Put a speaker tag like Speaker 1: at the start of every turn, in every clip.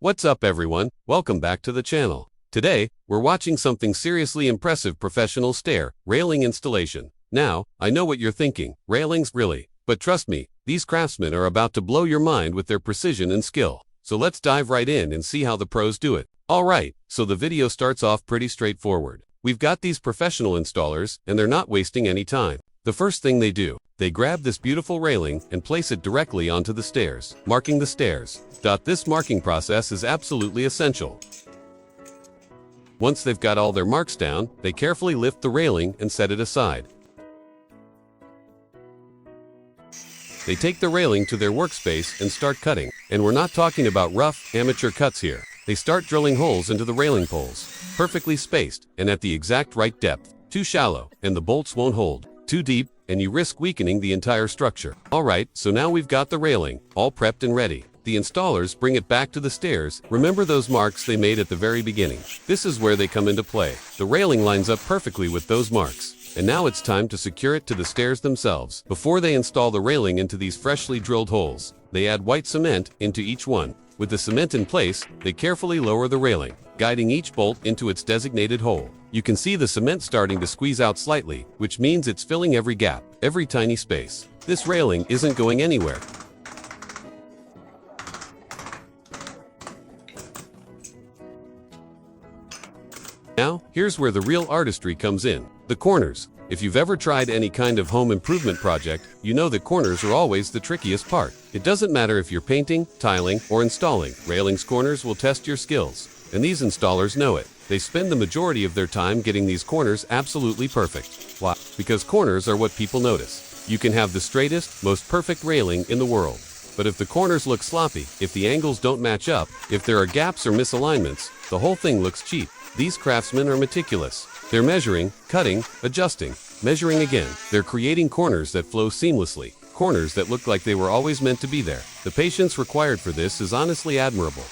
Speaker 1: What's up everyone, welcome back to the channel. Today, we're watching something seriously impressive: professional stair railing installation. Now, I know what you're thinking, railings really? But trust me, these craftsmen are about to blow your mind with their precision and skill. So let's dive right in and see how the pros do it. Alright, so the video starts off pretty straightforward. We've got these professional installers, and they're not wasting any time. The first thing they do, they grab this beautiful railing and place it directly onto the stairs, marking the stairs. This marking process is absolutely essential. Once they've got all their marks down, they carefully lift the railing and set it aside. They take the railing to their workspace and start cutting. And we're not talking about rough, amateur cuts here. They start drilling holes into the railing poles, perfectly spaced and at the exact right depth. Too shallow, and the bolts won't hold. Too deep, and you risk weakening the entire structure. Alright, so now we've got the railing, all prepped and ready. The installers bring it back to the stairs. Remember those marks they made at the very beginning? This is where they come into play. The railing lines up perfectly with those marks. And now it's time to secure it to the stairs themselves. Before they install the railing into these freshly drilled holes, they add white cement into each one. With the cement in place, they carefully lower the railing, guiding each bolt into its designated hole. You can see the cement starting to squeeze out slightly, which means it's filling every gap, every tiny space. This railing isn't going anywhere. Now, here's where the real artistry comes in. The corners. If you've ever tried any kind of home improvement project, you know that corners are always the trickiest part. It doesn't matter if you're painting, tiling, or installing, railings corners will test your skills. And these installers know it. They spend the majority of their time getting these corners absolutely perfect. Why? Because corners are what people notice. You can have the straightest, most perfect railing in the world. But if the corners look sloppy, if the angles don't match up, if there are gaps or misalignments, the whole thing looks cheap. These craftsmen are meticulous. They're measuring, cutting, adjusting, measuring again. They're creating corners that flow seamlessly, corners that look like they were always meant to be there. The patience required for this is honestly admirable.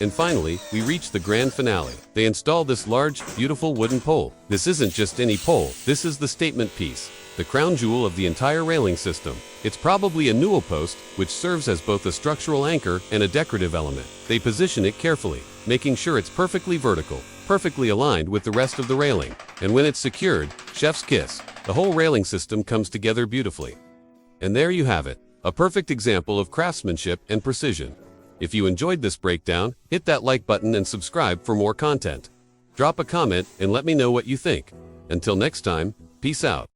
Speaker 1: And finally, we reach the grand finale. They install this large, beautiful wooden pole. This isn't just any pole, this is the statement piece, the crown jewel of the entire railing system. It's probably a Newel post, which serves as both a structural anchor and a decorative element. They position it carefully, making sure it's perfectly vertical, perfectly aligned with the rest of the railing. And when it's secured, chef's kiss. The whole railing system comes together beautifully. And there you have it, a perfect example of craftsmanship and precision. If you enjoyed this breakdown, hit that like button and subscribe for more content. Drop a comment and let me know what you think. Until next time, peace out.